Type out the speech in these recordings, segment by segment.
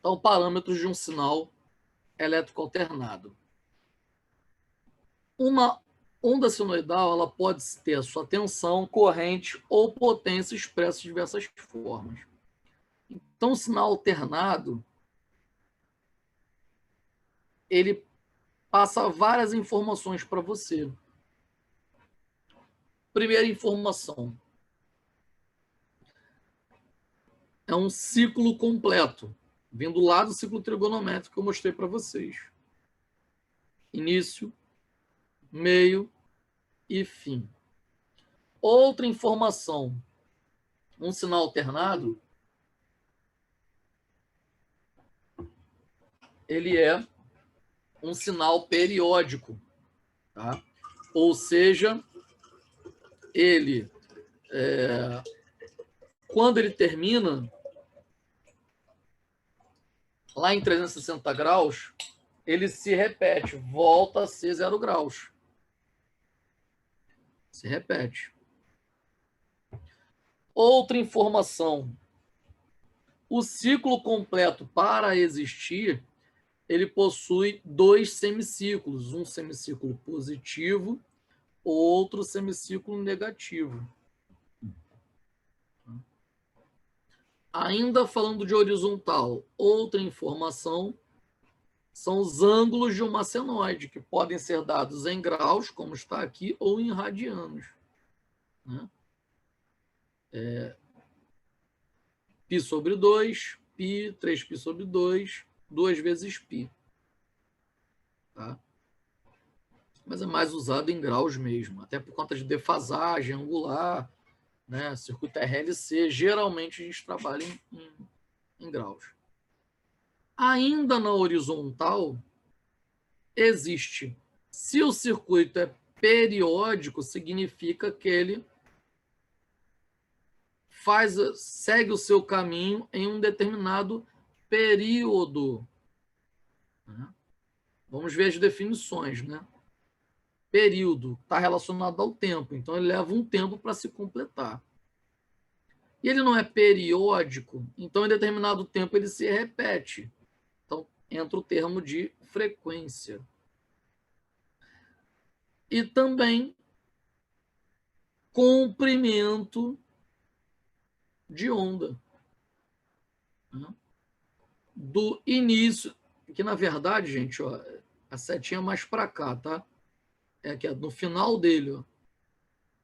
Então, parâmetros de um sinal elétrico alternado. Uma onda sinoidal ela pode ter a sua tensão, corrente ou potência expressa de diversas formas. Então, o sinal alternado ele passa várias informações para você. Primeira informação é um ciclo completo, vindo lá do ciclo trigonométrico que eu mostrei para vocês. Início, meio e fim. Outra informação, um sinal alternado, ele é um sinal periódico, tá? Ou seja, ele, quando ele termina, lá em 360 graus, ele se repete, volta a ser 0 graus. Se repete. Outra informação, o ciclo completo, para existir, ele possui 2 semiciclos, um semiciclo positivo, outro semiciclo negativo. Ainda falando de horizontal, outra informação são os ângulos de uma senoide, que podem ser dados em graus, como está aqui, ou em radianos. Né? Π sobre 2, π, 3π sobre 2, 2 vezes π. Tá? Mas é mais usado em graus mesmo, até por conta de defasagem angular, né? Circuito RLC, geralmente a gente trabalha em graus. Ainda na horizontal, existe. Se o circuito é periódico, significa que ele segue o seu caminho em um determinado período. Vamos ver as definições, né? Período está relacionado ao tempo, então ele leva um tempo para se completar. E ele não é periódico, então em determinado tempo ele se repete. Então entra o termo de frequência. E também comprimento de onda. Do início, que na verdade, gente, ó, a setinha mais para cá, tá? É aqui, no final dele, ó,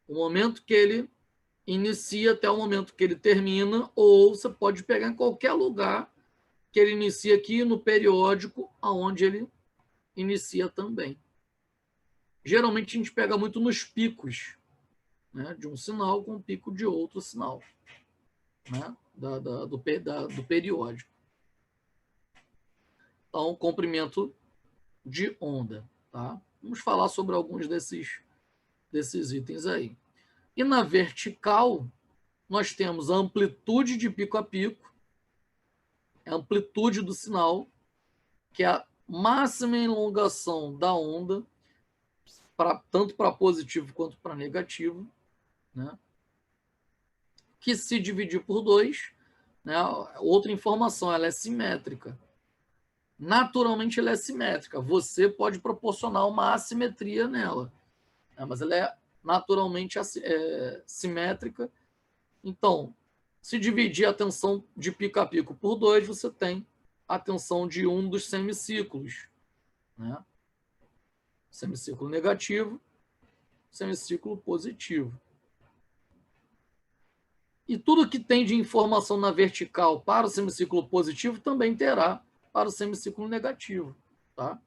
o momento que ele inicia até o momento que ele termina, ou você pode pegar em qualquer lugar que ele inicia aqui no periódico, aonde ele inicia também. Geralmente a gente pega muito nos picos, né, de um sinal com o pico de outro sinal, né, do periódico. Então, comprimento de onda. Tá? Vamos falar sobre alguns desses itens aí. E na vertical, nós temos a amplitude de pico a pico, a amplitude do sinal, que é a máxima elongação da onda, tanto para positivo quanto para negativo, né? Que se dividir por 2, né? Outra informação, ela é simétrica. Naturalmente ela é simétrica. Você pode proporcionar uma assimetria nela, né? Mas ela é naturalmente simétrica. Então, se dividir a tensão de pico a pico por 2, você tem a tensão de um dos semiciclos, né? Semiciclo negativo, semiciclo positivo. E tudo que tem de informação na vertical para o semiciclo positivo também terá para o semiciclo negativo. Tá?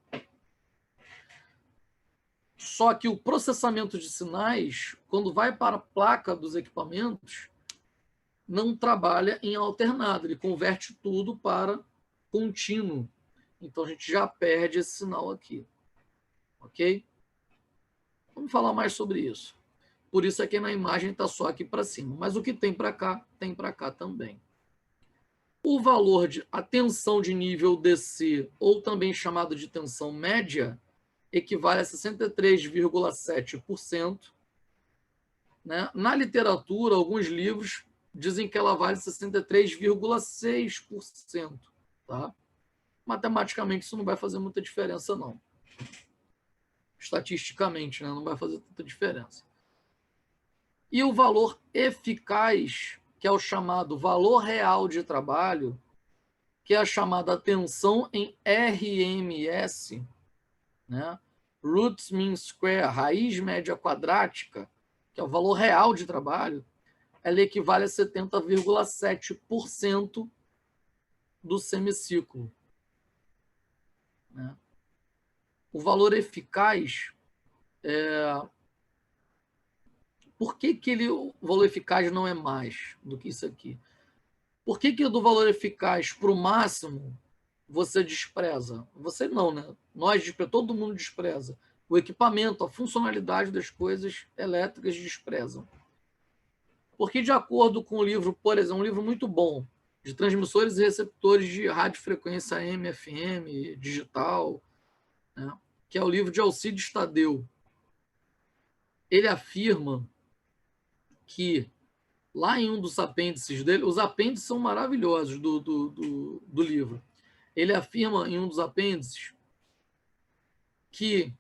Só que o processamento de sinais, quando vai para a placa dos equipamentos, não trabalha em alternado, ele converte tudo para contínuo. Então a gente já perde esse sinal aqui. Ok? Vamos falar mais sobre isso. Por isso aqui na imagem está só aqui para cima. Mas o que tem para cá também. O valor de a tensão de nível DC, ou também chamado de tensão média, equivale a 63,7%. Né? Na literatura, alguns livros dizem que ela vale 63,6%. tá? Matematicamente isso não vai fazer muita diferença, não. Estatisticamente, né? Não vai fazer tanta diferença. E o valor eficaz, que é o chamado valor real de trabalho, que é a chamada tensão em RMS, né? Root mean square, raiz média quadrática, que é o valor real de trabalho, ela equivale a 70,7% do semiciclo, né? O valor eficaz, por que o valor eficaz não é mais do que isso aqui? Por que do valor eficaz para o máximo você despreza? Você não, né? Todo mundo despreza. O equipamento, a funcionalidade das coisas elétricas desprezam. Porque, de acordo com o livro, por exemplo, um livro muito bom, de transmissores e receptores de radiofrequência AM, FM, digital, né? Que é o livro de Alcides Tadeu, ele afirma que lá em um dos apêndices dele, os apêndices são maravilhosos do livro. Ele afirma em um dos apêndices que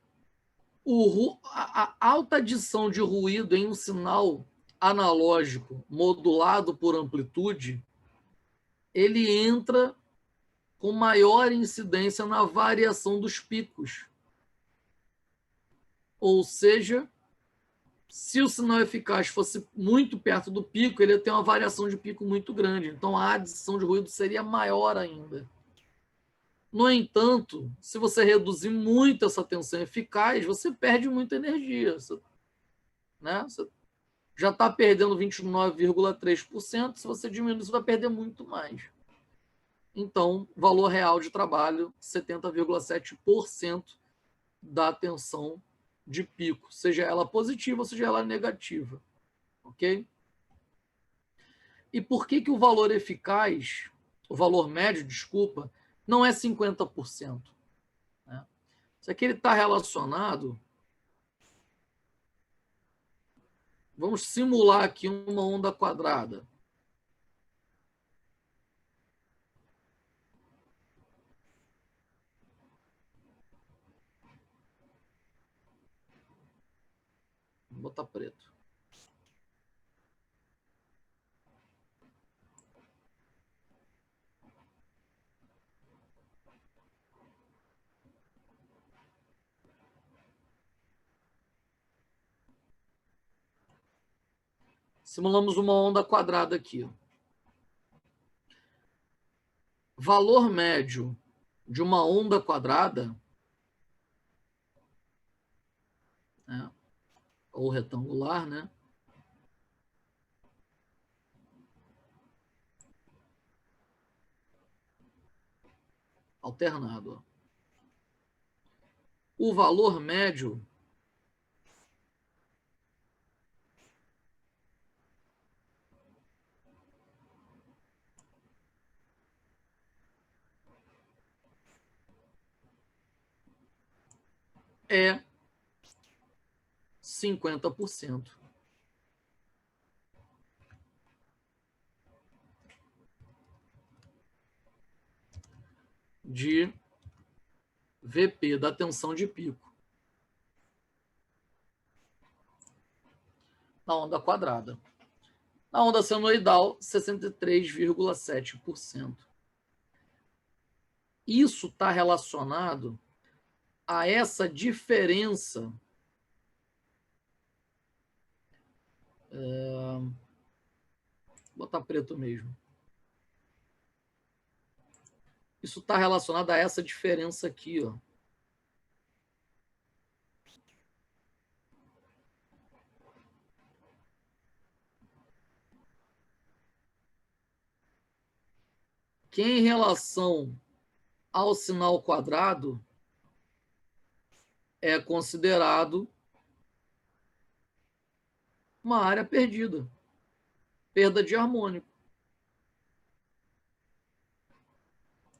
a alta adição de ruído em um sinal analógico modulado por amplitude, ele entra com maior incidência na variação dos picos. Ou seja, se o sinal eficaz fosse muito perto do pico, ele ia ter uma variação de pico muito grande. Então, a adição de ruído seria maior ainda. No entanto, se você reduzir muito essa tensão eficaz, você perde muita energia. Você já está perdendo 29,3%. Se você diminuir, você vai perder muito mais. Então, valor real de trabalho, 70,7% da tensão de pico, seja ela positiva ou seja ela negativa. Ok? E por que o valor eficaz, o valor médio, desculpa, não é 50%? Né? Isso aqui está relacionado. Vamos simular aqui uma onda quadrada. Vou botar preto. Simulamos uma onda quadrada aqui. Valor médio de uma onda quadrada, né, ou retangular, né? Alternado. O valor médio é 50% de VP, da tensão de pico, na onda quadrada. Na onda senoidal, 63,7%. Isso está relacionado a essa diferença. Vou botar preto mesmo. Isso está relacionado a essa diferença aqui, ó. Que em relação ao sinal quadrado é considerado uma área perdida, perda de harmônico.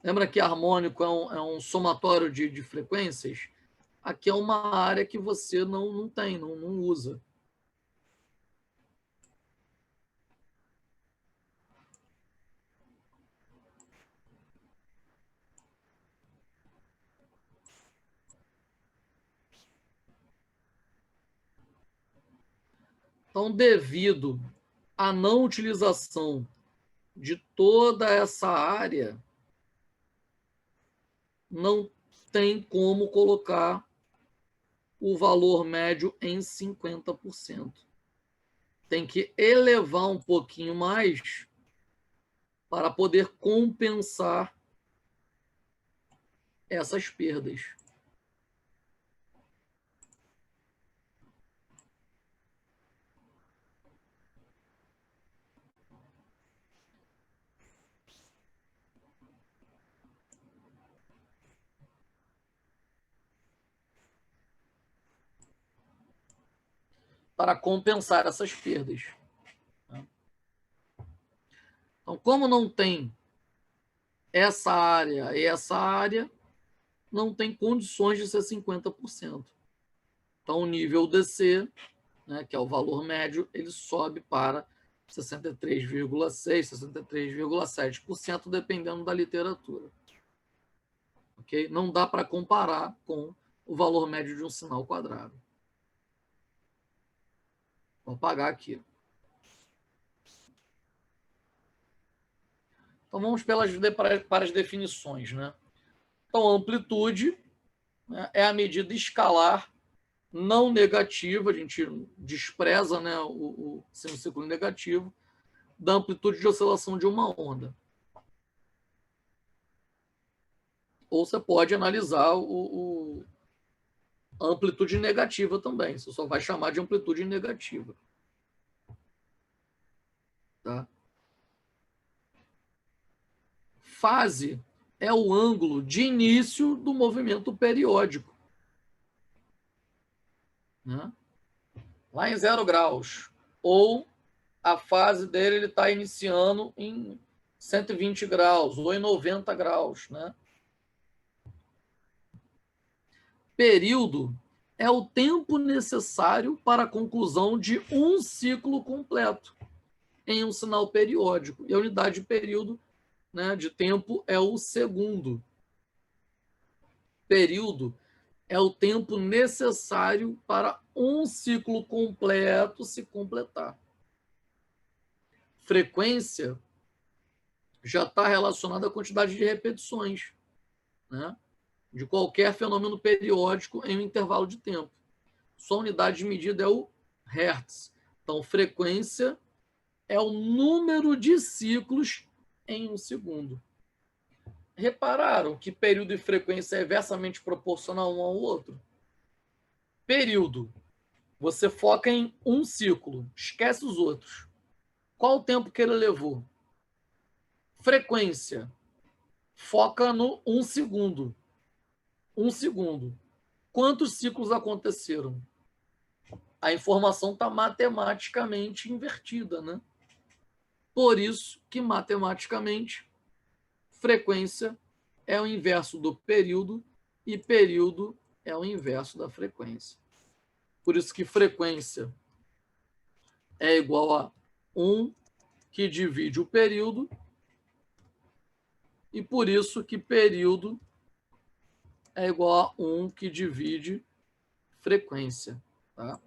Lembra que harmônico é um somatório de frequências? Aqui é uma área que você não tem, não usa. Então, devido à não utilização de toda essa área, não tem como colocar o valor médio em 50%. Tem que elevar um pouquinho mais para poder compensar essas perdas. Para compensar essas perdas. Então, como não tem essa área e essa área, não tem condições de ser 50%. Então, o nível DC, né, que é o valor médio, ele sobe para 63,6%, 63,7%, dependendo da literatura. Okay? Não dá para comparar com o valor médio de um sinal quadrado. Vou apagar aqui. Então, vamos para as definições. Né? Então, a amplitude, né, é a medida escalar não negativa, a gente despreza, né, o semicírculo negativo, da amplitude de oscilação de uma onda. Ou você pode analisar a amplitude negativa também, você só vai chamar de amplitude negativa. Tá? Fase é o ângulo de início do movimento periódico. Né? Lá em 0 graus. Ou a fase dele está iniciando em 120 graus ou em 90 graus. Né? Período é o tempo necessário para a conclusão de um ciclo completo em um sinal periódico. E a unidade de período, né, de tempo é o segundo. Período é o tempo necessário para um ciclo completo se completar. Frequência já está relacionada à quantidade de repetições, né, de qualquer fenômeno periódico em um intervalo de tempo. Sua unidade de medida é o Hertz. Então, frequência é o número de ciclos em um segundo. Repararam que período e frequência é inversamente proporcional um ao outro? Período, você foca em um ciclo, esquece os outros. Qual o tempo que ele levou? Frequência, foca no 1 segundo. 1 segundo. Quantos ciclos aconteceram? A informação está matematicamente invertida, né? Por isso que, matematicamente, frequência é o inverso do período e período é o inverso da frequência. Por isso que frequência é igual a 1 que divide o período e por isso que período é igual a 1 que divide frequência. Tá?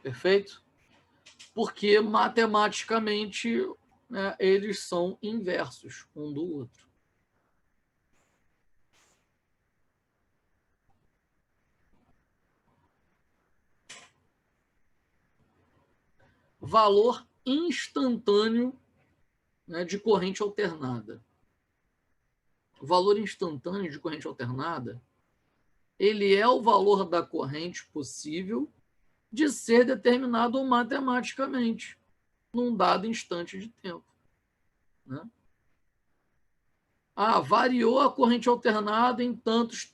Perfeito? Porque matematicamente, né, eles são inversos um do outro. Valor instantâneo, né, de corrente alternada. O valor instantâneo de corrente alternada, ele é o valor da corrente possível de ser determinado matematicamente num dado instante de tempo. Né? Variou a corrente alternada em tantos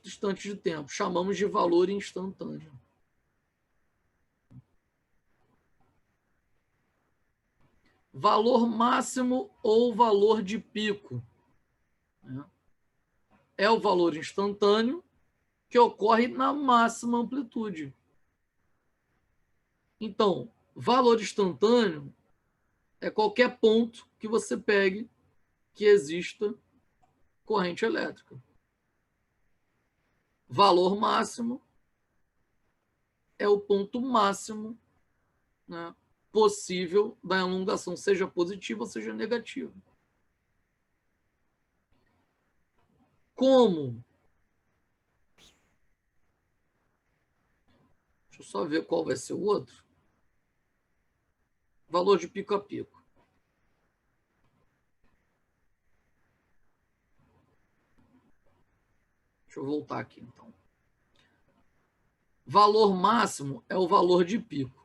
instantes de tempo. Chamamos de valor instantâneo. Valor máximo ou valor de pico. Né? É o valor instantâneo que ocorre na máxima amplitude. Então, valor instantâneo é qualquer ponto que você pegue que exista corrente elétrica. Valor máximo é o ponto máximo, né, possível da elongação, seja positiva ou seja negativa. Como? Deixa eu só ver qual vai ser o outro. Valor de pico a pico. Deixa eu voltar aqui, então. Valor máximo é o valor de pico.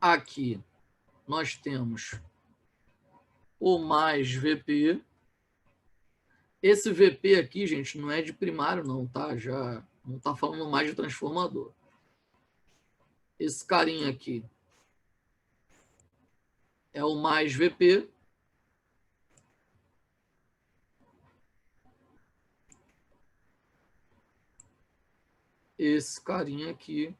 Aqui nós temos o mais VP. Esse VP aqui, gente, não é de primário, não, tá? Já não está falando mais de transformador. Esse carinha aqui é o mais VP. Esse carinha aqui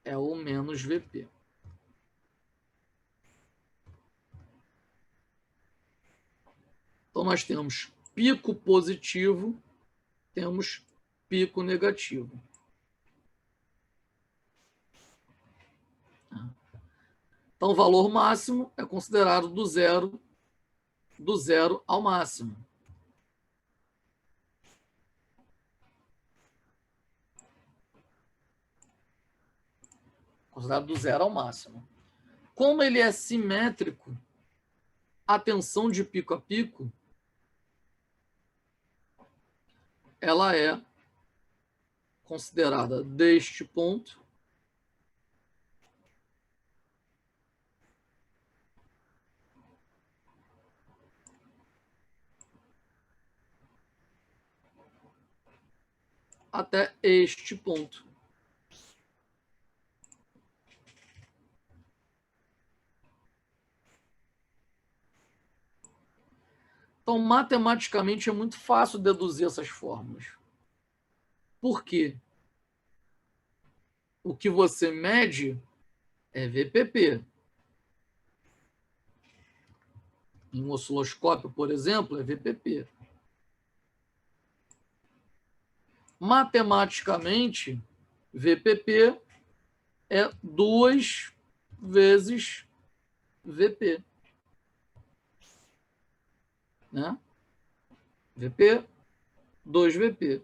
é o menos VP. Então, nós temos pico positivo, temos pico negativo. Então, o valor máximo é considerado do zero ao máximo. Considerado do zero ao máximo. Como ele é simétrico, a tensão de pico a pico, ela é considerada deste ponto até este ponto. Então, matematicamente, é muito fácil deduzir essas fórmulas. Por quê? O que você mede é VPP. Em um osciloscópio, por exemplo, é VPP. Matematicamente, VPP é 2 vezes VP. Né? VP, 2VP.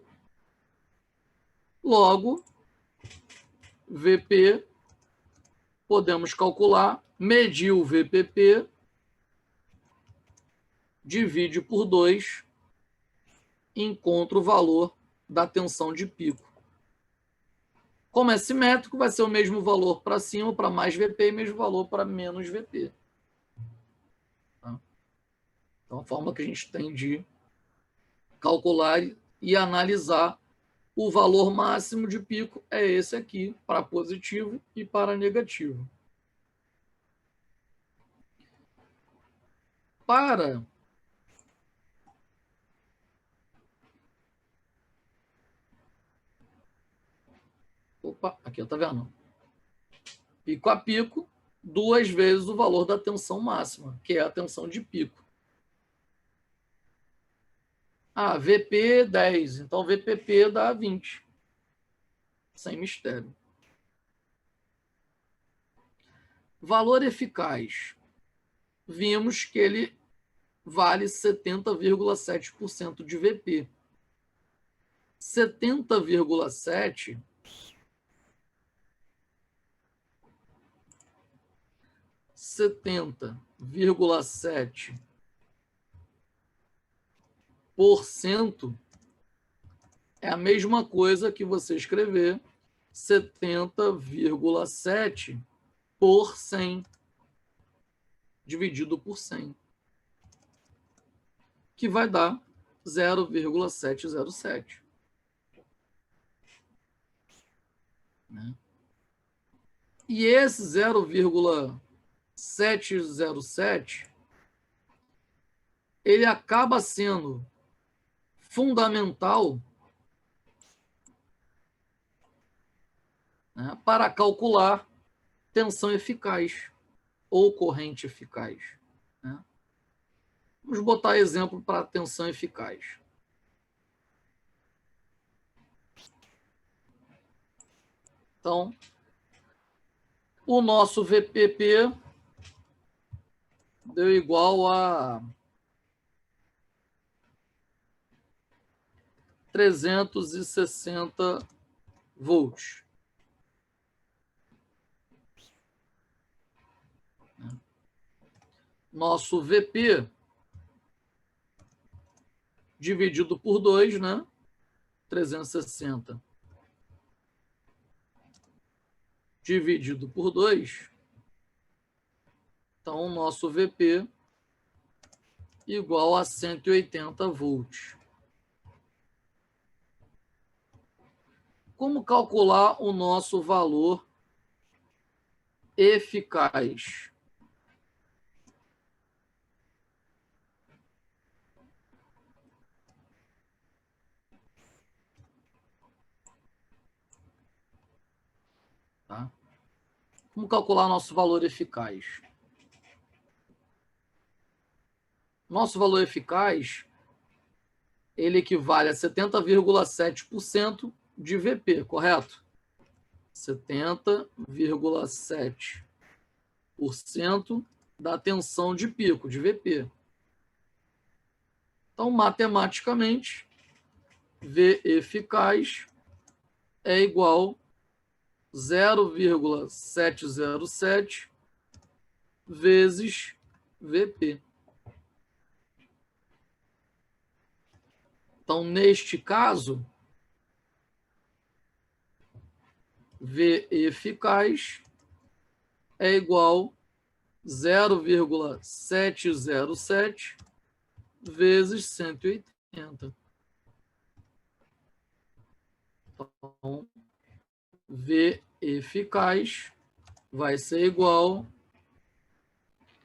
Logo, VP, podemos calcular, medir o VPP, divide por 2, encontra o valor da tensão de pico. Como é simétrico, vai ser o mesmo valor para cima, para mais VP, e mesmo valor para menos VP. Tá? Então, a forma que a gente tem de calcular e analisar o valor máximo de pico é esse aqui, para positivo e para negativo. Para opa, aqui, tá vendo? Pico a pico, 2 vezes o valor da tensão máxima, que é a tensão de pico. Ah, VP 10, então VPP dá 20. Sem mistério. Valor eficaz. Vimos que ele vale 70,7% de VP. 70,7% é a mesma coisa que você escrever 70,7 por 100 dividido por 100, que vai dar 0,707. Né? E esse 0,707, ele acaba sendo fundamental, né, para calcular tensão eficaz ou corrente eficaz, né? Vamos botar exemplo para tensão eficaz. Então, o nosso VPP deu igual a 360 volts. Nosso VP dividido por 2, né? 360 dividido por 2. Então, o nosso VP igual a 180 volts. Como calcular o nosso valor eficaz? Tá? Como calcular nosso valor eficaz? Nosso valor eficaz, ele equivale a 70,7% de VP, correto? 70,7% da tensão de pico, de VP. Então, matematicamente, V eficaz é igual a 0,707 vezes VP. Então, neste caso, V eficaz é igual a 0,707 vezes 180. Então, V eficaz vai ser igual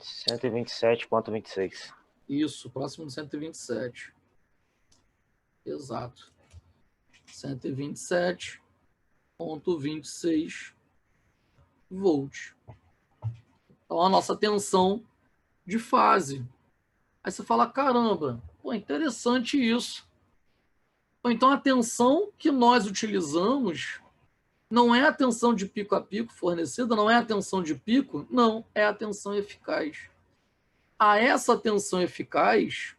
127,26. Isso, próximo de 127. Exato. 127,26 volts. Então, a nossa tensão de fase. Aí você fala, caramba, pô, interessante isso. Então, a tensão que nós utilizamos não é a tensão de pico a pico fornecida, não é a tensão de pico, não, é a tensão eficaz. A essa tensão eficaz,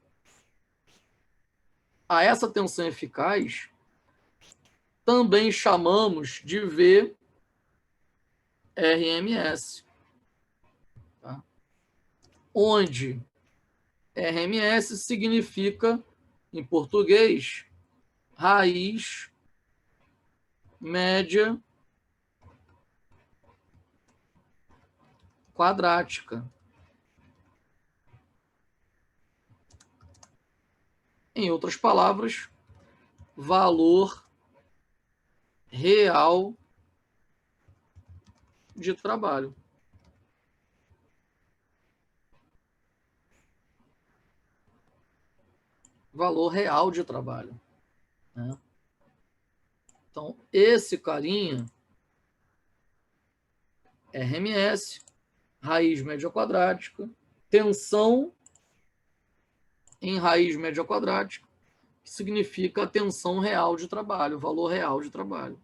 também chamamos de VRMS, tá? Onde RMS significa, em português, raiz média quadrática. Em outras palavras, valor real de trabalho. Valor real de trabalho, né? Então, esse carinha, RMS, raiz média quadrática, tensão em raiz média quadrática, que significa a tensão real de trabalho, valor real de trabalho.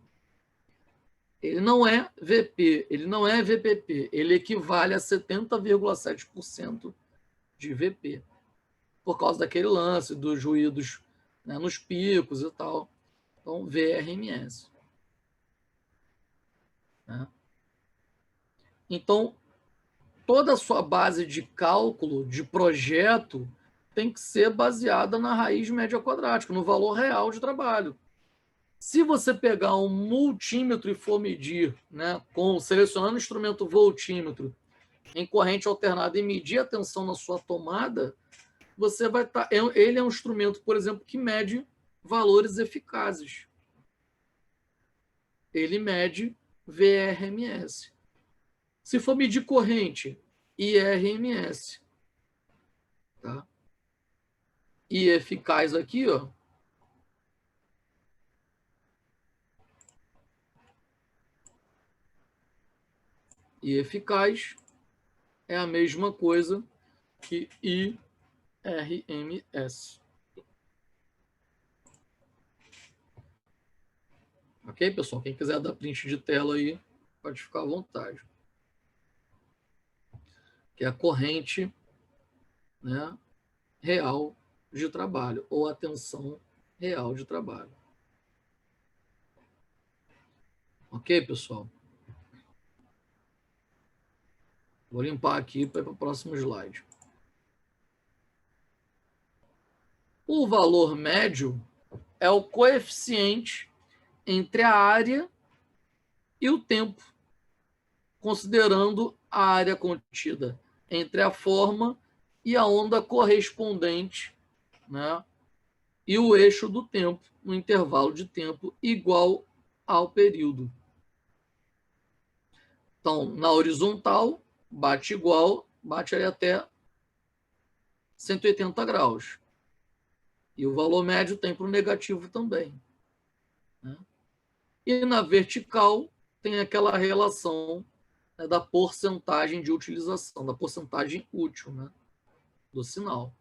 Ele não é VP, ele não é VPP, ele equivale a 70,7% de VP, por causa daquele lance dos ruídos, né, nos picos e tal. Então, VRMS. Né? Então, toda a sua base de cálculo, de projeto, tem que ser baseada na raiz média quadrática, no valor real de trabalho. Se você pegar um multímetro e for medir, né, selecionando o instrumento voltímetro em corrente alternada e medir a tensão na sua tomada, você vai estar. Ele é um instrumento, por exemplo, que mede valores eficazes. Ele mede VRMS. Se for medir corrente, IRMS. Tá? E eficaz aqui, ó. E eficaz é a mesma coisa que IRMS. Ok, pessoal? Quem quiser dar print de tela aí, pode ficar à vontade. Que é a corrente, né, real de trabalho, ou a tensão real de trabalho. Ok, pessoal? Vou limpar aqui para ir para o próximo slide. O valor médio é o coeficiente entre a área e o tempo, considerando a área contida entre a forma e a onda correspondente, né, e o eixo do tempo, no intervalo de tempo igual ao período. Então, na horizontal, bate igual, bate ali até 180 graus. E o valor médio tem para o negativo também. Né? E na vertical, tem aquela relação, né, da porcentagem de utilização, da porcentagem útil, né, do sinal.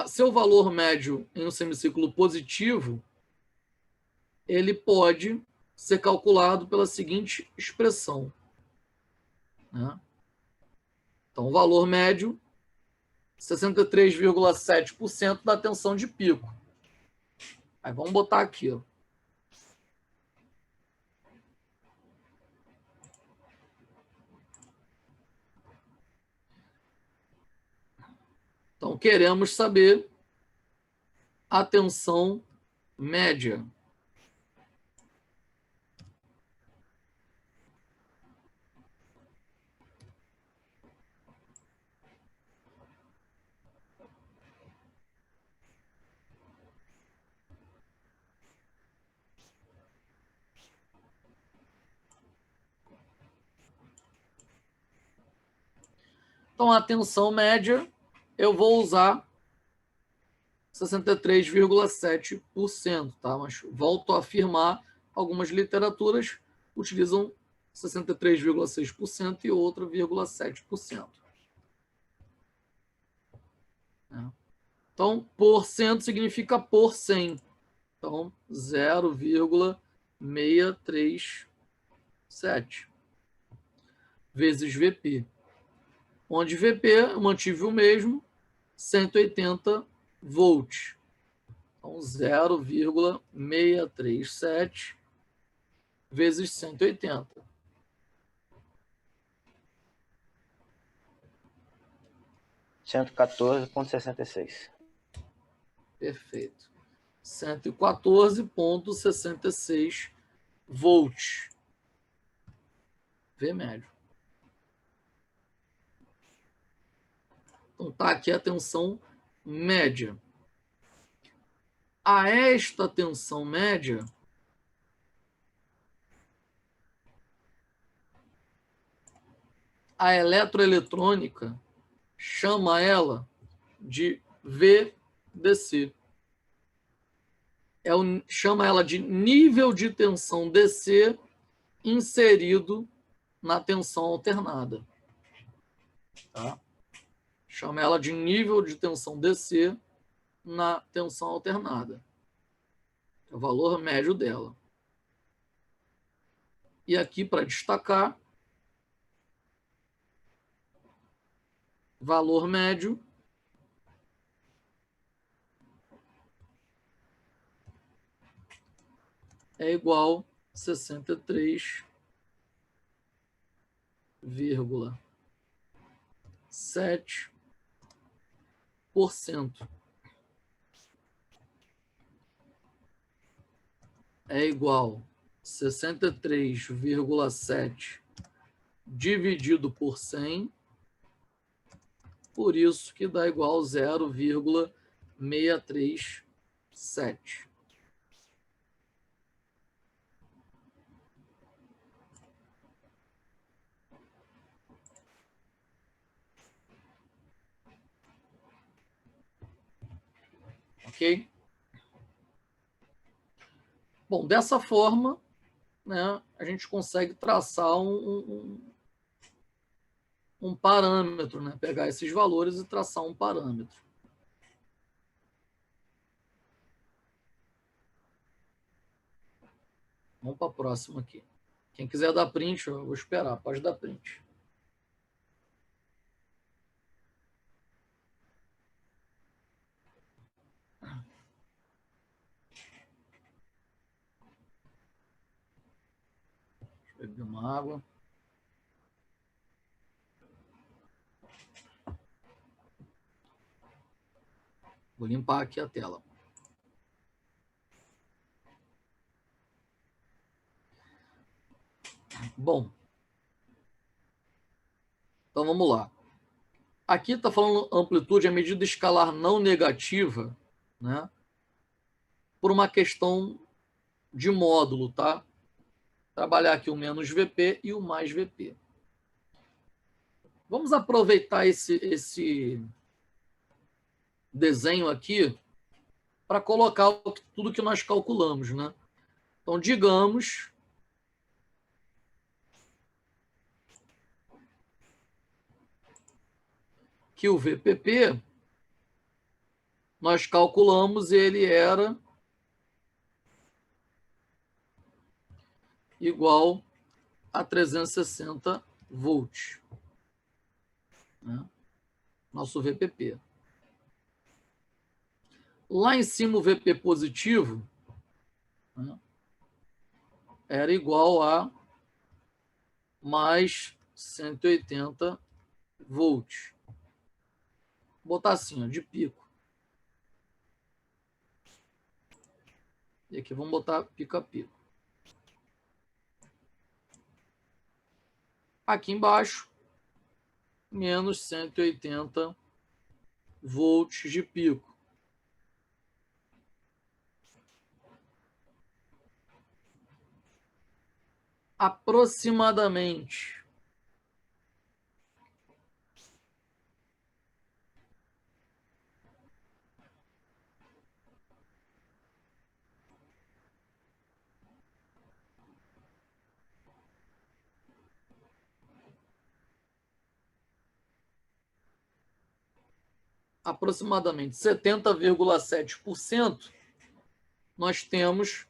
Seu valor médio em um semiciclo positivo, ele pode ser calculado pela seguinte expressão. Né? Então, o valor médio, 63,7% da tensão de pico. Aí vamos botar aqui, ó. Então, queremos saber a tensão média. Então, a tensão média, eu vou usar 63,7%, tá? Mas volto a afirmar, algumas literaturas utilizam 63,6% e outra 0,7%. Então, por cento significa por 100. Então, 0,637 vezes VP. Onde VP eu mantive o mesmo, 180 volts. Então, 0,637 vezes 180. R$114,66. Perfeito. 114,66 volts. V médio. Então, tá aqui a tensão média. A esta tensão média, a eletroeletrônica chama ela de VDC. Chama ela de nível de tensão DC inserido na tensão alternada. Tá? Chama ela de nível de tensão DC na tensão alternada. É o valor médio dela. E aqui, para destacar, valor médio é igual a 63,7%. É igual a 63,7 dividido por 100, por isso que dá igual a 0,637. 7. Ok? Bom, dessa forma, né, a gente consegue traçar um parâmetro, né? Pegar esses valores e traçar um parâmetro. Vamos para a próxima aqui. Quem quiser dar print, eu vou esperar, pode dar print. Deixa eu beber uma água. Vou limpar aqui a tela. Bom, então vamos lá. Aqui está falando amplitude à medida escalar não negativa, né? Por uma questão de módulo, tá? Trabalhar aqui o menos VP e o mais VP. Vamos aproveitar esse desenho aqui para colocar tudo que nós calculamos, né? Então, digamos que o VPP, nós calculamos, ele era igual a 360 volts. Né? Nosso VPP. Lá em cima, o VP positivo, né, era igual a mais 180 volts. Vou botar assim, ó, de pico. E aqui vamos botar pico a pico. Aqui embaixo, menos 180 volts de pico. Aproximadamente aproximadamente 70,7%, nós temos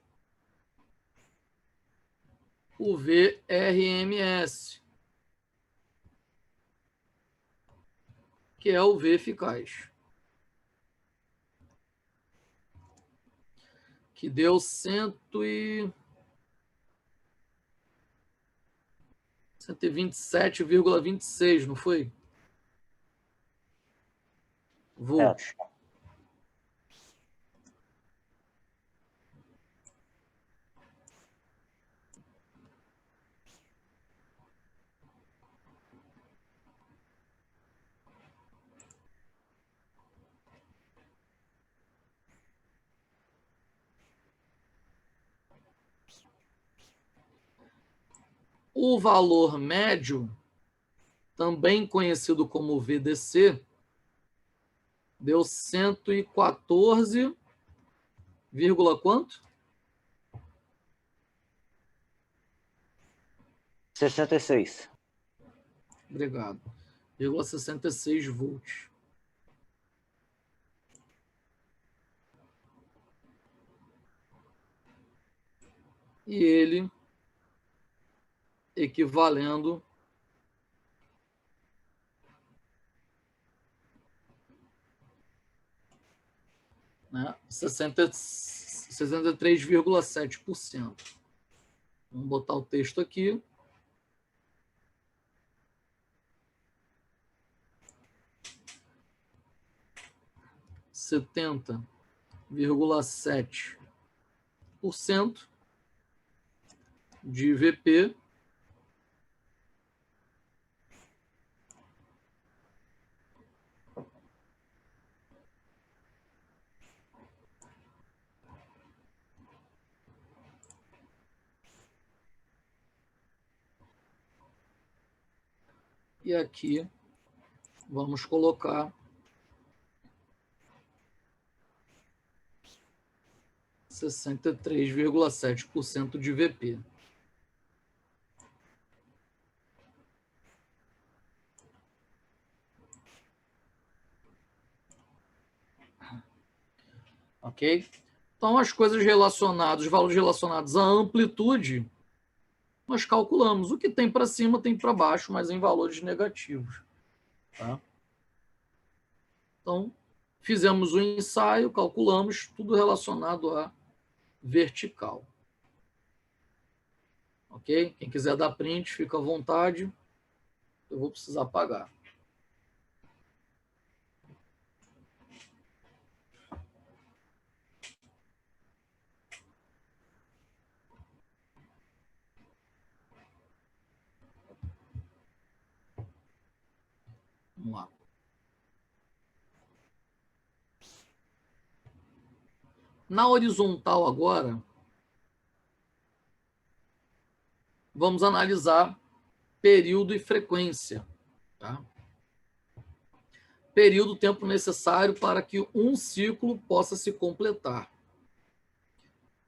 o VRMS, que é o V eficaz, que deu 127,26, não foi? Volts. O valor médio, também conhecido como VDC, deu 114, quanto? 66. Obrigado. 0,66 volts. E ele equivalendo né, 63,7%. Vamos botar o texto aqui. Setenta vírgula 7% de VP e aqui vamos colocar 63,7% de VP. Ok? Então, as coisas relacionadas, os valores relacionados à amplitude, nós calculamos. O que tem para cima tem para baixo, mas em valores negativos. Tá? Então, fizemos o ensaio, calculamos, tudo relacionado a vertical. Ok? Quem quiser dar print, fica à vontade. Eu vou precisar apagar. Vamos lá. Na horizontal agora, vamos analisar período e frequência. Tá? Período, tempo necessário para que um ciclo possa se completar.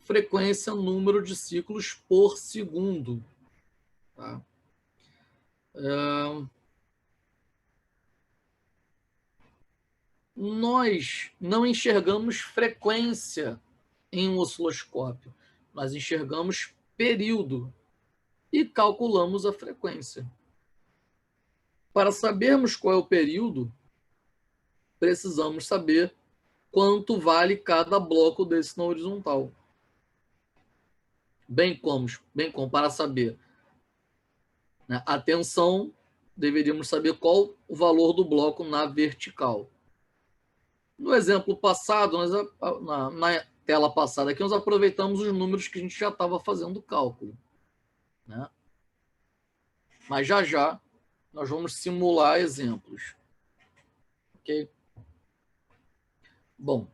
Frequência, número de ciclos por segundo. Tá? Nós não enxergamos frequência em um osciloscópio. Nós enxergamos período e calculamos a frequência. Para sabermos qual é o período, precisamos saber quanto vale cada bloco desse na horizontal. Bem como para saber, né, a tensão, deveríamos saber qual o valor do bloco na vertical. No exemplo passado, na tela passada aqui, nós aproveitamos os números que a gente já estava fazendo o cálculo. Né? Mas já nós vamos simular exemplos. Ok? Bom.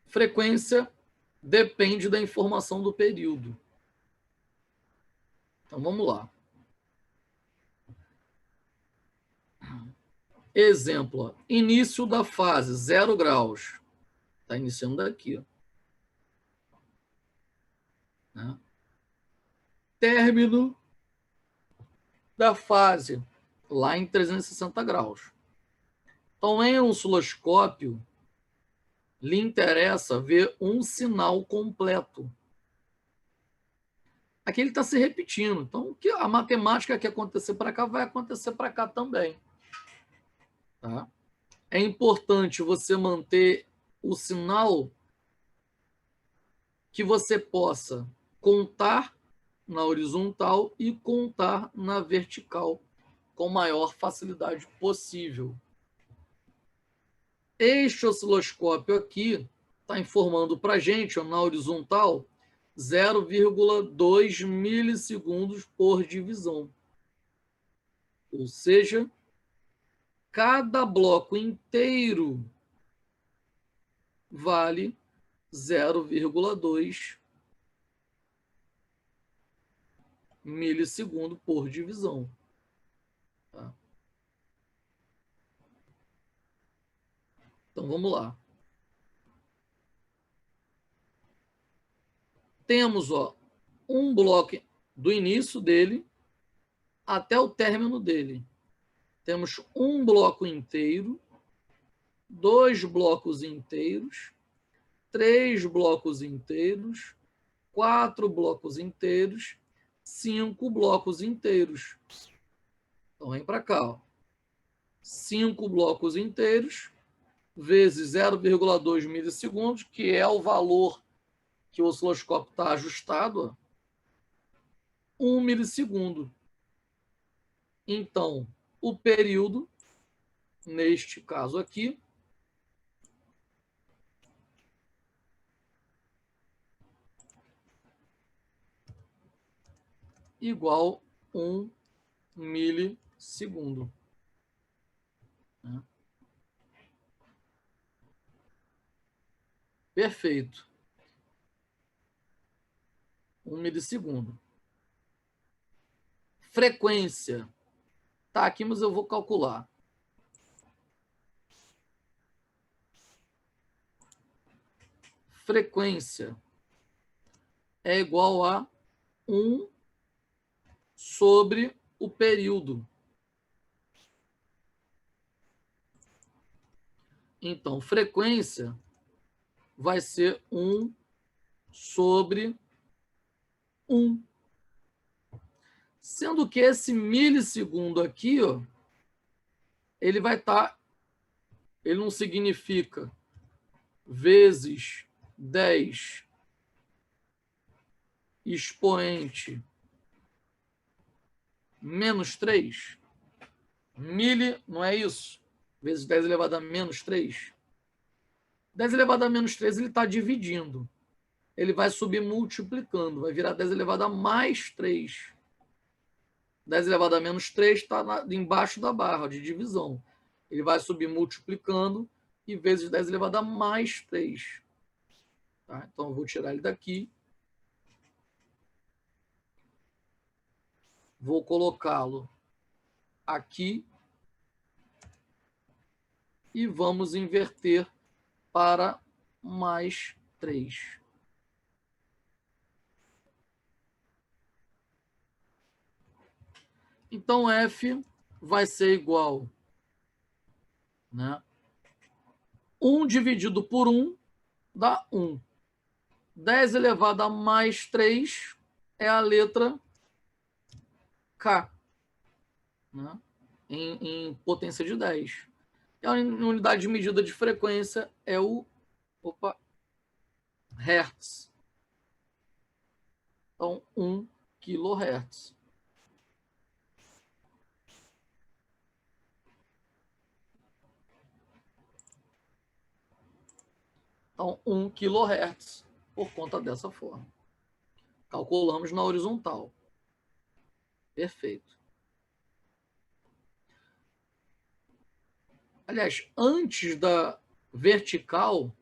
Frequência depende da informação do período. Então, vamos lá. Exemplo, ó, início da fase, 0 graus. Está iniciando daqui. Ó. Né? Término da fase, lá em 360 graus. Então, em um osciloscópio, lhe interessa ver um sinal completo. Aqui ele está se repetindo. Então, a matemática que acontecer para cá vai acontecer para cá também. Tá? É importante você manter o sinal que você possa contar na horizontal e contar na vertical com maior facilidade possível. Este osciloscópio aqui está informando para a gente, na horizontal, 0,2 milissegundos por divisão. Ou seja, cada bloco inteiro vale 0,2 milissegundo por divisão. Tá? Então, vamos lá. Temos um bloco do início dele até o término dele. Temos um bloco inteiro, 2 blocos inteiros, 3 blocos inteiros, 4 blocos inteiros, 5 blocos inteiros. Então, vem para cá. 5 blocos inteiros vezes 0,2 milissegundos, que é o valor que o osciloscópio está ajustado, 1 milissegundo. Então, o período, neste caso aqui, igual 1 milissegundo. Perfeito. 1 milissegundo. Frequência. Tá aqui, mas eu vou calcular. frequência é igual a 1 sobre o período. Então, frequência vai ser 1 sobre 1. Sendo que esse milissegundo aqui, ó, ele vai estar, ele não significa vezes 10 expoente menos 3. Mili, não é isso? Vezes 10 elevado a menos 3. 10 elevado a menos 3, ele está dividindo. Ele vai subir multiplicando, vai virar 10 elevado a mais 3. 10 elevado a menos 3 está embaixo da barra de divisão. Ele vai subir multiplicando e vezes 10 elevado a mais 3. Tá? Então, eu vou tirar ele daqui. Vou colocá-lo aqui. E vamos inverter para mais 3. Então, F vai ser igual, né? 1 dividido por 1 dá 1. 10 elevado a mais 3 é a letra K, né? Em potência de 10. E a unidade de medida de frequência é o Hertz. Então, 1 kHz. Então, 1 kHz por conta dessa forma. Calculamos na horizontal. Perfeito. Aliás, antes da vertical,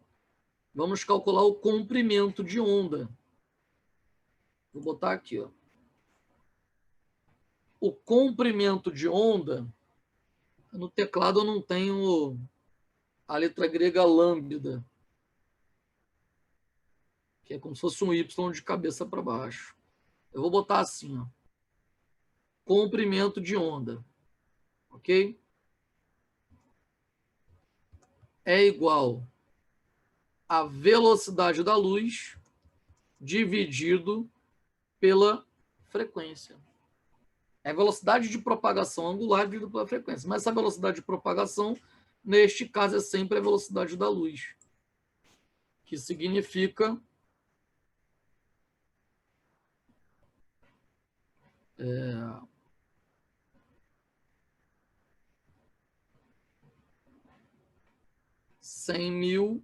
vamos calcular o comprimento de onda. Vou botar aqui, ó. O comprimento de onda, no teclado eu não tenho a letra grega lambda, que é como se fosse um Y de cabeça para baixo. Eu vou botar assim, ó. Comprimento de onda, ok? É igual a velocidade da luz dividido pela frequência. É a velocidade de propagação angular dividido pela frequência. Mas essa velocidade de propagação, neste caso, é sempre a velocidade da luz, que significa é, 100.000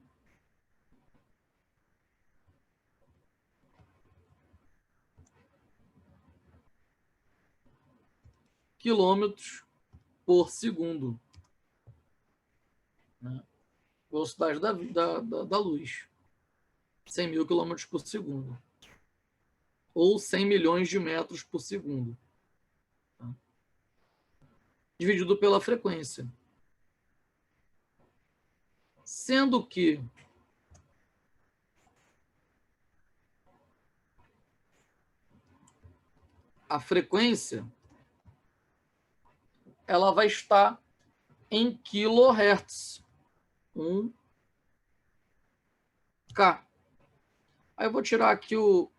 quilômetros por segundo. Né? Velocidade da luz. 100.000 quilômetros por segundo. Ou 100 milhões de metros por segundo. Tá? Dividido pela frequência. Sendo que a frequência ela vai estar em kHz. 1K. Aí eu vou tirar aqui o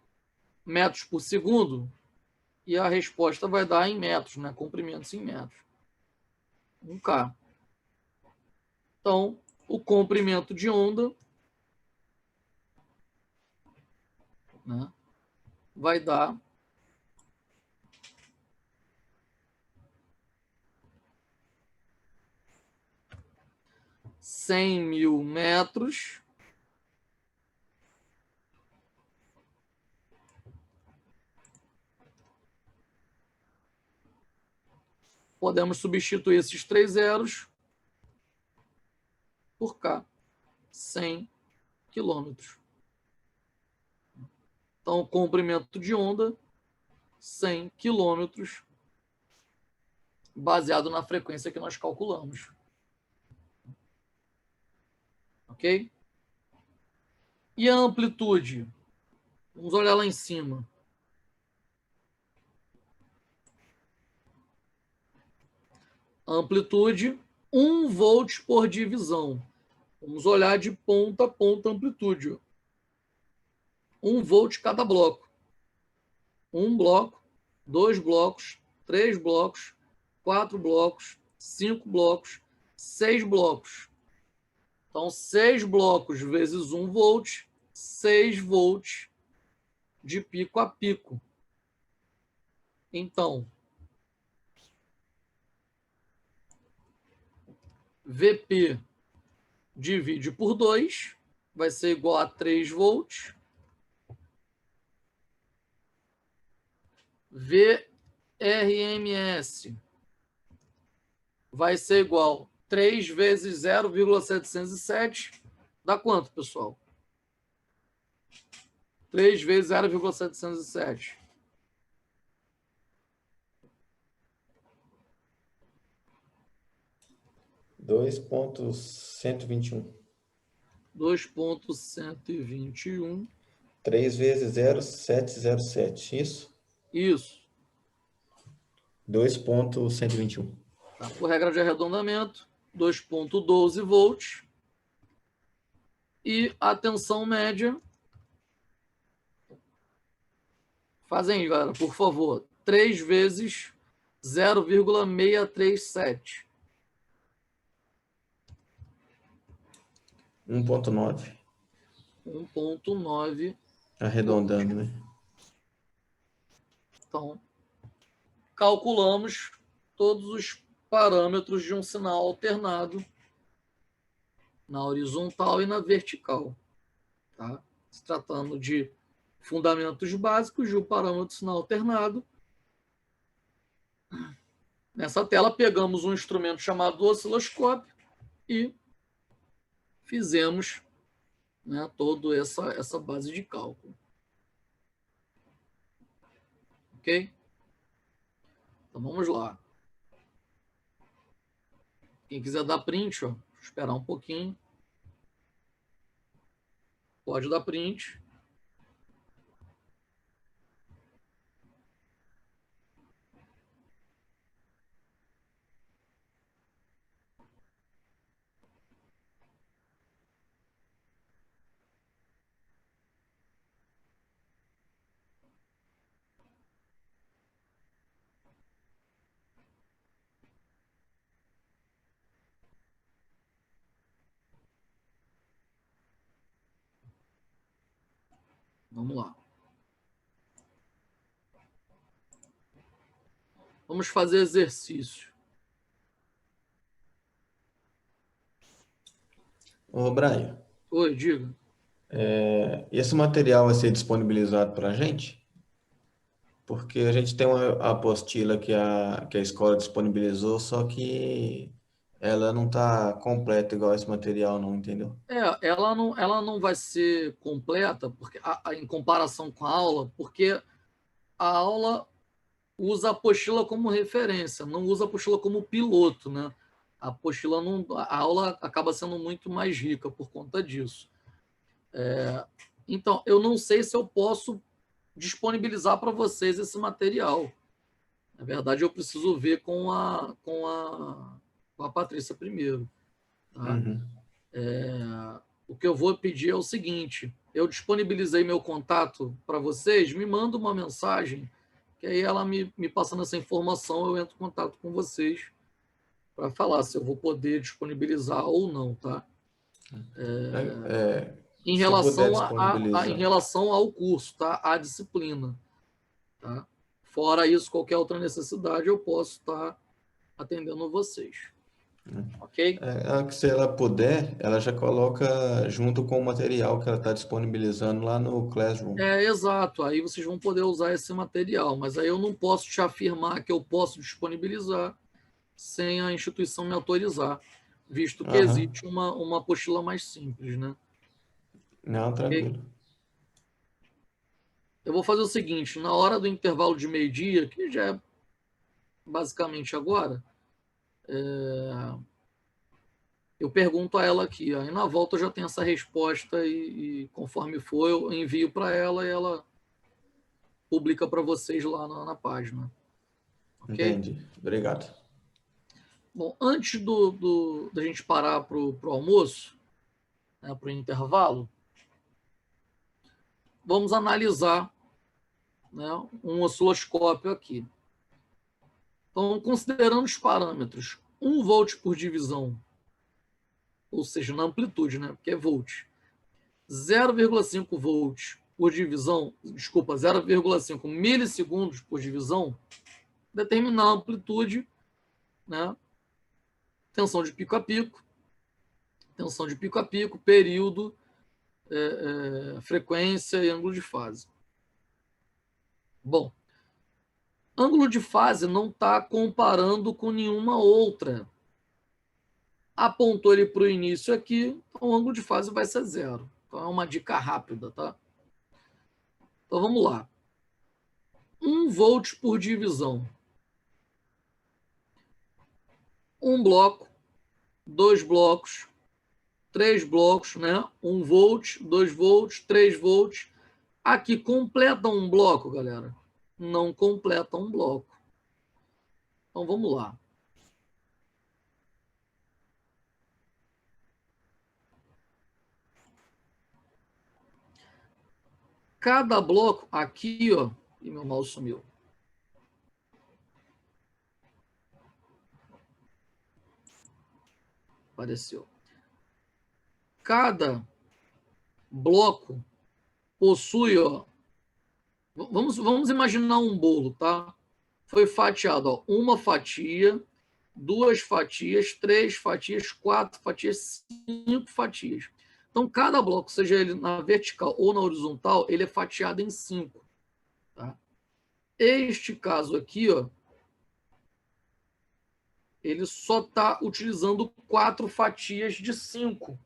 metros por segundo e a resposta vai dar em metros, né? Comprimentos em metros. 1K. Então, o comprimento de onda, né, vai dar 100.000 metros podemos substituir esses 3 zeros por K, 100 quilômetros. Então, o comprimento de onda, 100 quilômetros, baseado na frequência que nós calculamos. Ok? E a amplitude? Vamos olhar lá em cima. Amplitude, 1 volt por divisão. Vamos olhar de ponta a ponta a amplitude. 1 volt cada bloco. 1 bloco, 2 blocos, 3 blocos, 4 blocos, 5 blocos, 6 blocos. Então, 6 blocos vezes 1 volt, 6 volts de pico a pico. Então, VP divide por 2, vai ser igual a 3 volts. VRMS vai ser igual a 3 vezes 0,707. Dá quanto, pessoal? 3 vezes 0,707. 2.121. 2.121. 3 vezes 0,707, isso? Isso. 2.121. Tá? Por regra de arredondamento, 2.12 volts. E a tensão média, fazem, galera, por favor, 3 vezes 0,637. 1.9. 1.9. Arredondando, né? Então, calculamos todos os parâmetros de um sinal alternado na horizontal e na vertical. Tá? Se tratando de fundamentos básicos de um parâmetro sinal alternado. Nessa tela, pegamos um instrumento chamado osciloscópio e fizemos, né, toda essa base de cálculo. Ok? Então, vamos lá. Quem quiser dar print, ó, esperar um pouquinho. Pode dar print. Vamos lá. Vamos fazer exercício. Ô, Brian, Oi, diga. esse material vai ser disponibilizado para a gente? Porque a gente tem uma apostila que a escola disponibilizou, só que ela não está completa igual esse material, não, entendeu? Ela não vai ser completa porque, em comparação com a aula, porque a aula usa a apostila como referência, não usa a apostila como piloto, né? A apostila não, a aula acaba sendo muito mais rica por conta disso. Então, eu não sei se eu posso disponibilizar para vocês esse material. Na verdade, eu preciso ver com a Patrícia primeiro. Tá? Uhum. O que eu vou pedir é o seguinte: eu disponibilizei meu contato para vocês, me manda uma mensagem, que aí ela me passando essa informação, eu entro em contato com vocês para falar se eu vou poder disponibilizar ou não, tá? Em Se puder relação em disponibilizar. relação ao curso, tá? À disciplina, tá? Fora isso, qualquer outra necessidade, eu posso estar atendendo vocês. Ok? Se ela puder, ela já coloca junto com o material que ela está disponibilizando lá no Classroom. Exato. Aí vocês vão poder usar esse material, mas aí eu não posso te afirmar que eu posso disponibilizar sem a instituição me autorizar, visto que Aham. existe uma apostila mais simples, né? Não, Ok? tranquilo. Eu vou fazer o seguinte: na hora do intervalo de meio-dia, que já é basicamente agora, eu pergunto a ela aqui, aí na volta eu já tenho essa resposta e conforme for eu envio para ela e ela publica para vocês lá na página. Ok? Entendi. Obrigado. Bom, antes da gente parar para o almoço, né, para o intervalo, vamos analisar, né, um osciloscópio aqui. Então, considerando os parâmetros 1 volt por divisão, ou seja, na amplitude, né, porque é volt, 0,5 volts por divisão, desculpa, 0,5 milissegundos por divisão, determinar a amplitude, né, tensão de pico a pico, período, frequência e ângulo de fase. Bom, ângulo de fase não está comparando com nenhuma outra. Apontou ele para o início aqui, então o ângulo de fase vai ser 0. Então é uma dica rápida, tá? Então vamos lá. 1 volt por divisão. Um bloco, 2 blocos, 3 blocos, né? 1 volt, 2 volts, 3 volts. Aqui completa um bloco, galera? Não completa um bloco. Então vamos lá. Cada bloco, aqui, ó, e meu mouse sumiu. Apareceu. Cada bloco possui, ó, vamos imaginar um bolo, tá? Foi fatiado, ó, uma fatia, 2 fatias, 3 fatias, 4 fatias, 5 fatias. Então, cada bloco, seja ele na vertical ou na horizontal, ele é fatiado em 5. Tá? Este caso aqui, ó, ele só está utilizando 4 fatias de 5.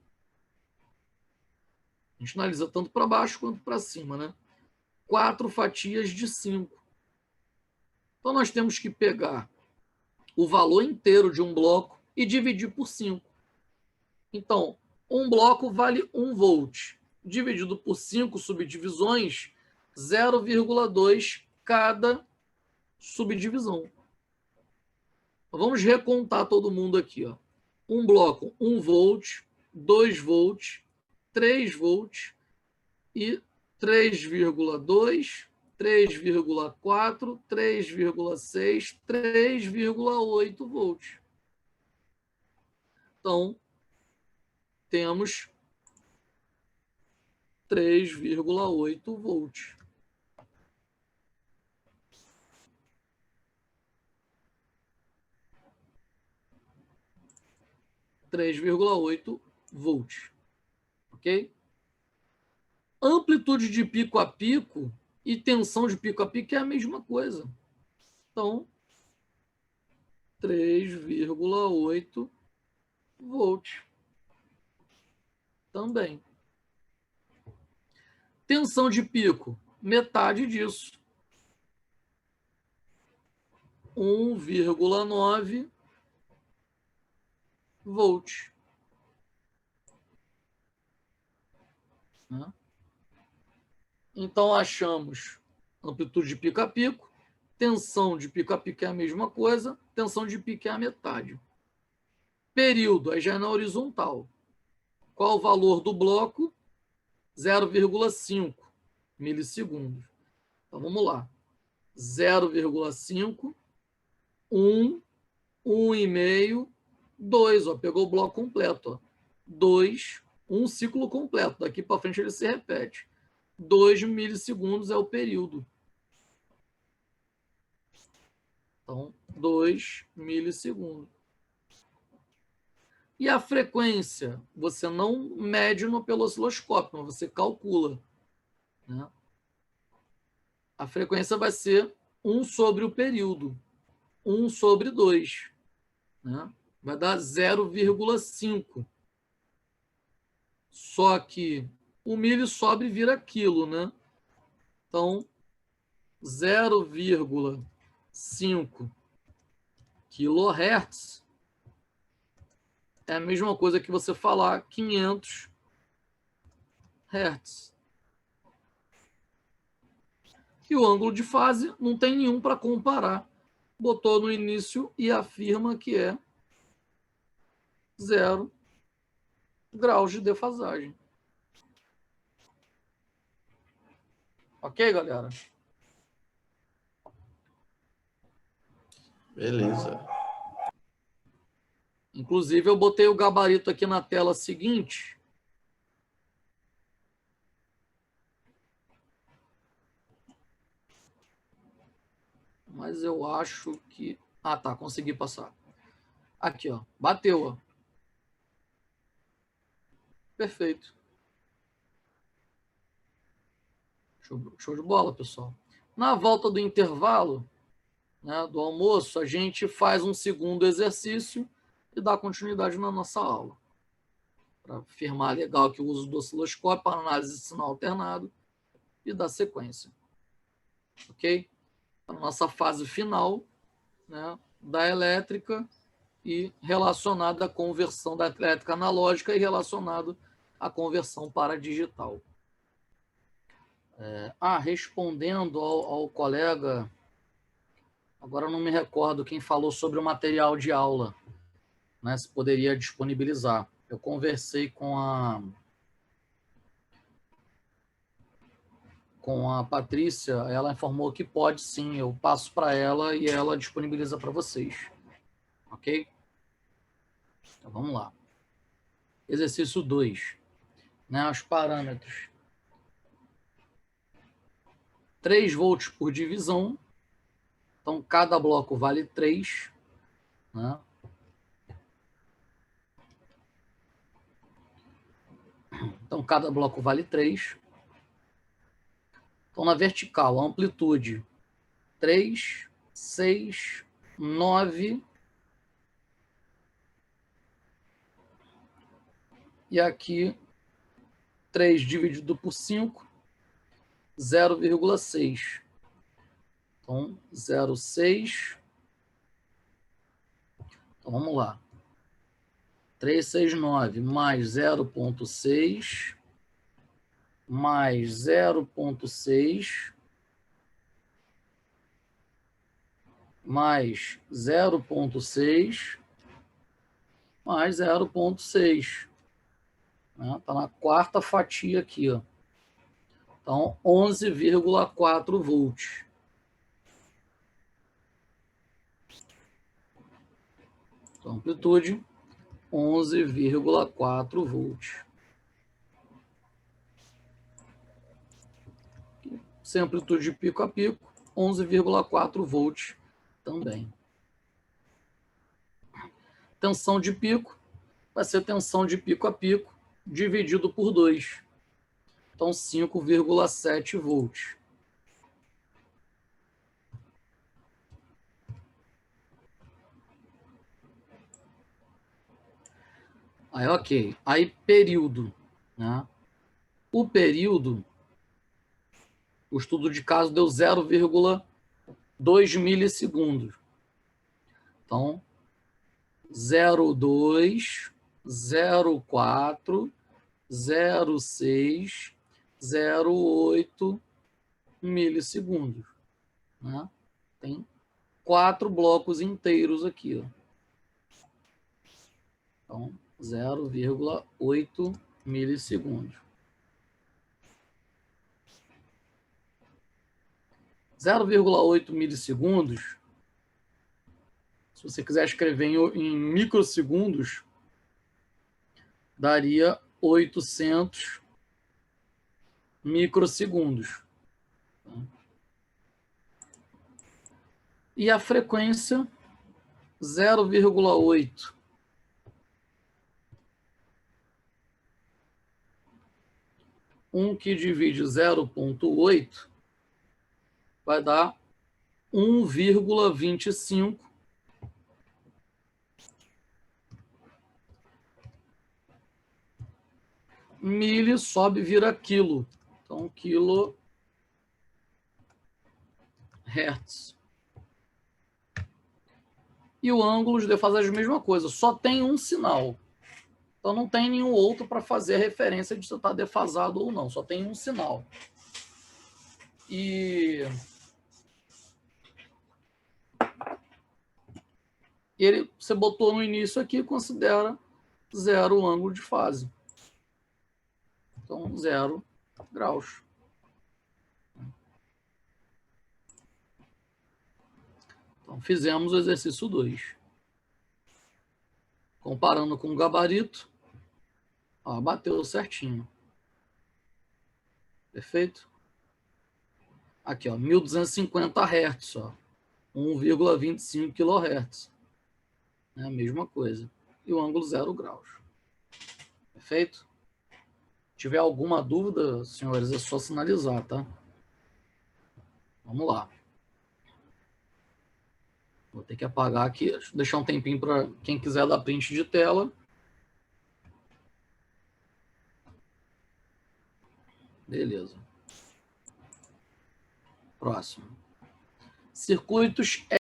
A gente analisa tanto para baixo quanto para cima, né? 4 fatias de 5. Então, nós temos que pegar o valor inteiro de um bloco e dividir por 5. Então, um bloco vale 1 volt. Dividido por 5 subdivisões, 0,2 cada subdivisão. Vamos recontar todo mundo aqui. Ó. Um bloco, 1 volt, 2 volts, 3 volts e 3,2, 3,4, 3,6, 3,8 volts. Então, temos 3,8 volts. Ok? Amplitude de pico a pico e tensão de pico a pico é a mesma coisa. Então, 3,8 volts. Também. Tensão de pico, metade disso. 1,9 volts. Então, achamos amplitude de pico a pico, tensão de pico a pico é a mesma coisa, tensão de pico é a metade. Período, aí já é na horizontal. Qual o valor do bloco? 0,5 milissegundos. Então, vamos lá. 0,5, 1, 1,5, 2. Ó, pegou o bloco completo. Ó. 2, um ciclo completo. Daqui para frente ele se repete. 2 milissegundos é o período. Então, 2 milissegundos. E a frequência? Você não mede pelo osciloscópio, mas você calcula. Né? A frequência vai ser 1 sobre o período. 1 sobre 2. Né? Vai dar 0,5. Só que o milho sobe e vira quilo, né? Então, 0,5 kHz é a mesma coisa que você falar 500 Hz. E o ângulo de fase não tem nenhum para comparar. Botou no início e afirma que é 0 graus de defasagem. Ok, galera? Beleza. Inclusive, eu botei o gabarito aqui na tela seguinte. Mas eu acho que... Ah, tá, consegui passar. Aqui, ó, bateu, ó. Perfeito. Show de bola, pessoal. Na volta do intervalo, né, do almoço, a gente faz um segundo exercício e dá continuidade na nossa aula. Para afirmar legal que o uso do osciloscópio para análise de sinal alternado e dar sequência. Ok? A nossa fase final, né, da elétrica e relacionada à conversão da elétrica analógica e relacionado à conversão para digital. Respondendo ao colega, agora eu não me recordo quem falou sobre o material de aula, né, se poderia disponibilizar. Eu conversei com a Patrícia, ela informou que pode sim, eu passo para ela e ela disponibiliza para vocês. Ok? Então vamos lá. Exercício 2. Né, os parâmetros. 3 volts por divisão. Então, cada bloco vale 3. Né? Então, cada bloco vale 3. Então, na vertical, a amplitude 3, 6, 9. E aqui, 3 dividido por 5, 0,6. Então, 0,6. Então, vamos lá. 369 mais 0,6 mais 0,6 mais 0,6 mais 0,6. Está na quarta fatia aqui. Ó. Então, 11,4 volts. Então, amplitude, 11,4 volts. Sem amplitude de pico a pico, 11,4 volts também. Tensão de pico vai ser tensão de pico a pico dividido por 2. Então, 5,7 volts. Aí, ok. Aí, período. Né? O período, o estudo de caso deu 0,2 milissegundos. Então, 0,2, 0,4, 0,6, 0,8 milissegundos. Né? Tem 4 blocos inteiros aqui. Ó. Então, 0,8 milissegundos. 0,8 milissegundos, se você quiser escrever em microsegundos, daria 800 microsegundos. E a frequência, 0,8. Que divide 0,8 vai dar 1,25 mili, sobe vira quilo. Então, quilo hertz. E o ângulo de defasagem é a mesma coisa, só tem um sinal. Então não tem nenhum outro para fazer a referência de se está defasado ou não, só tem um sinal. E você botou no início aqui, considera 0 o ângulo de fase. Então, 0 graus. Então, fizemos o exercício 2. Comparando com o gabarito, ó, bateu certinho. Perfeito? Aqui, ó, 1250 Hz, ó, 1,25 kHz. É a mesma coisa. E o ângulo 0 graus. Perfeito? Se tiver alguma dúvida, senhores, é só sinalizar, tá? Vamos lá. Vou ter que apagar aqui, deixar um tempinho para quem quiser dar print de tela. Beleza. Próximo. Circuitos